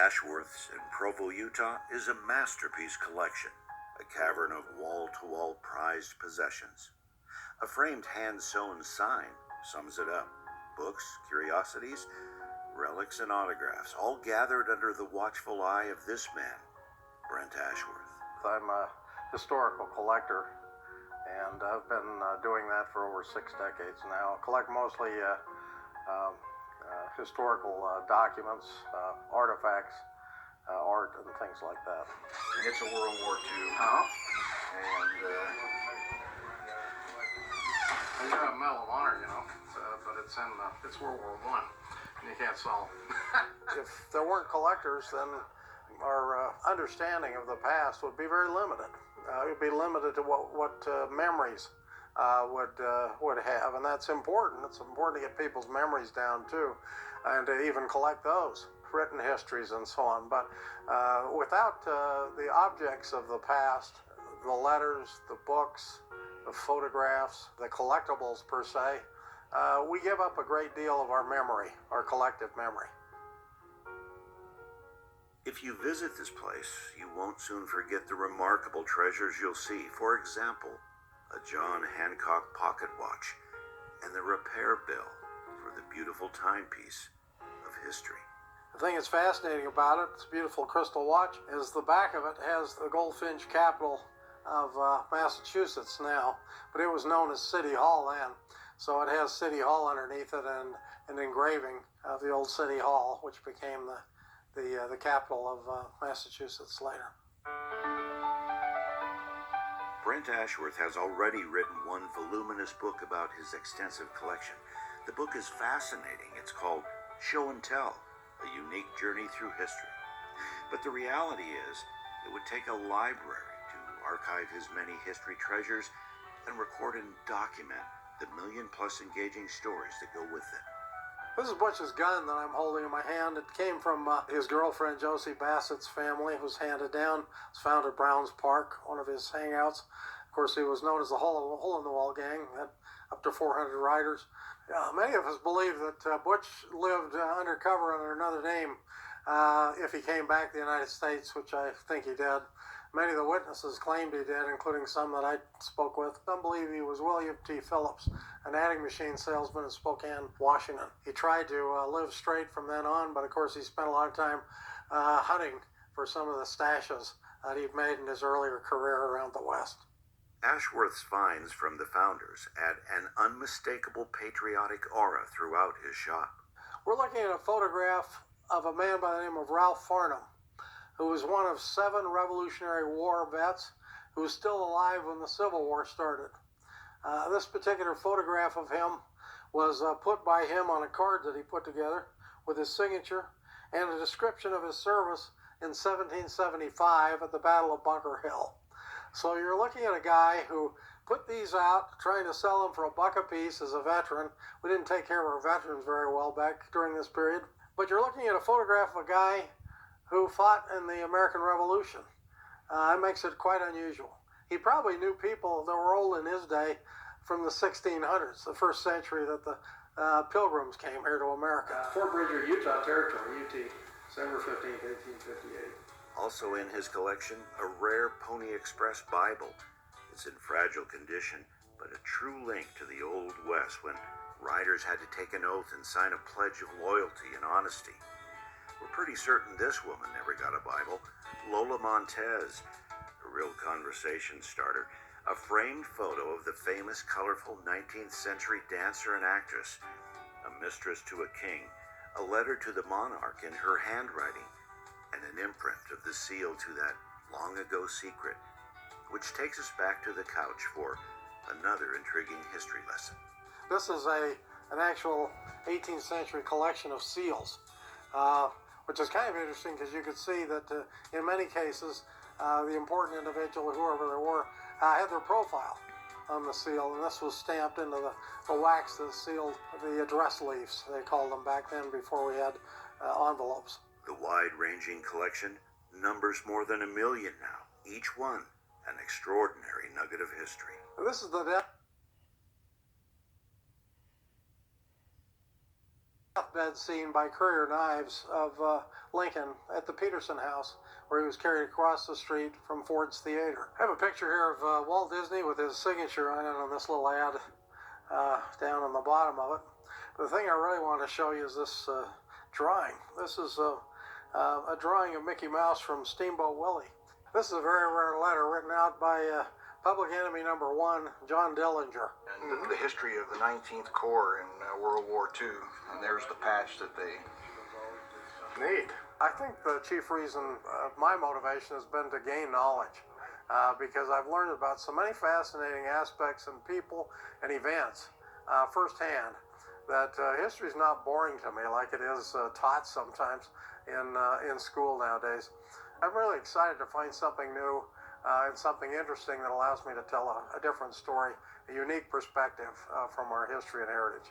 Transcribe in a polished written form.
Ashworth's in Provo, Utah, is a masterpiece collection, a cavern of wall-to-wall prized possessions. A framed hand-sewn sign sums it up. Books, curiosities, relics, and autographs, all gathered under the watchful eye of this man, Brent Ashworth. I'm a historical collector, and I've been doing that for over 6 decades now. I collect mostly historical documents, artifacts, art, and things like that. It's a World War II. And it's got a Medal of Honor, but it's World War I, and you can't sell. If there weren't collectors, then our understanding of the past would be very limited. It would be limited to what memories would have, and that's important. It's important to get people's memories down too, and to even collect those written histories and so on. But without the objects of the past, the letters, the books, the photographs, the collectibles per se, we give up a great deal of our memory, our collective memory. If you visit this place, you won't soon forget the remarkable treasures you'll see. For example, a John Hancock pocket watch and the repair bill for the beautiful timepiece of history. The thing that's fascinating about it, this beautiful crystal watch, is the back of it has the Goldfinch capital of Massachusetts now, but it was known as City Hall then. So it has City Hall underneath it and an engraving of the old City Hall, which became the capital of Massachusetts later. Brent Ashworth has already written one voluminous book about his extensive collection. The book is fascinating. It's called Show and Tell, a unique journey through history. But the reality is, it would take a library to archive his many history treasures and record and document the million-plus engaging stories that go with it. This is Butch's gun that I'm holding in my hand. It came from his girlfriend, Josie Bassett's family. It was handed down. It was found at Browns Park, one of his hangouts. Of course, he was known as the Hole-in-the-Wall Gang, had up to 400 riders. Many of us believe that Butch lived undercover under another name if he came back to the United States, which I think he did. Many of the witnesses claimed he did, including some that I spoke with. Some believe he was William T. Phillips, an adding machine salesman in Spokane, Washington. He tried to live straight from then on, but of course he spent a lot of time hunting for some of the stashes that he'd made in his earlier career around the West. Ashworth's finds from the founders add an unmistakable patriotic aura throughout his shop. We're looking at a photograph of a man by the name of Ralph Farnham, who was one of 7 Revolutionary War vets who was still alive when the Civil War started. This particular photograph of him was put by him on a card that he put together with his signature and a description of his service in 1775 at the Battle of Bunker Hill. So you're looking at a guy who put these out, trying to sell them for $1 a piece as a veteran. We didn't take care of our veterans very well back during this period. But you're looking at a photograph of a guy who fought in the American Revolution. It makes it quite unusual. He probably knew people that were old in his day from the 1600s, the first century that the Pilgrims came here to America. Fort Bridger, Utah Territory, UT, December 15th, 1858. Also in his collection, a rare Pony Express Bible. It's in fragile condition, but a true link to the Old West when riders had to take an oath and sign a pledge of loyalty and honesty. We're pretty certain this woman never got a Bible. Lola Montez, a real conversation starter. A framed photo of the famous, colorful 19th century dancer and actress. A mistress to a king. A letter to the monarch in her handwriting. And an imprint of the seal to that long-ago secret. Which takes us back to the couch for another intriguing history lesson. This is an actual 18th century collection of seals. Which is kind of interesting because you could see that in many cases, the important individual, whoever they were, had their profile on the seal, and this was stamped into the wax that sealed the address leaves, they called them back then before we had envelopes. The wide-ranging collection numbers more than 1 million now, each one an extraordinary nugget of history. This is the deathbed scene by Courier Knives of Lincoln at the Peterson House, where he was carried across the street from Ford's Theater. I have a picture here of Walt Disney with his signature on it on this little ad down on the bottom of it. But the thing I really want to show you is this drawing. This is a drawing of Mickey Mouse from Steamboat Willie. This is a very rare letter written out by Public Enemy number 1, John Dillinger. And the history of the 19th Corps in World War II, and there's the patch that they made. I think the chief reason my motivation has been to gain knowledge, because I've learned about so many fascinating aspects and people and events firsthand that history is not boring to me like it is taught sometimes in school nowadays. I'm really excited to find something new and something interesting that allows me to tell a different story, a unique perspective from our history and heritage.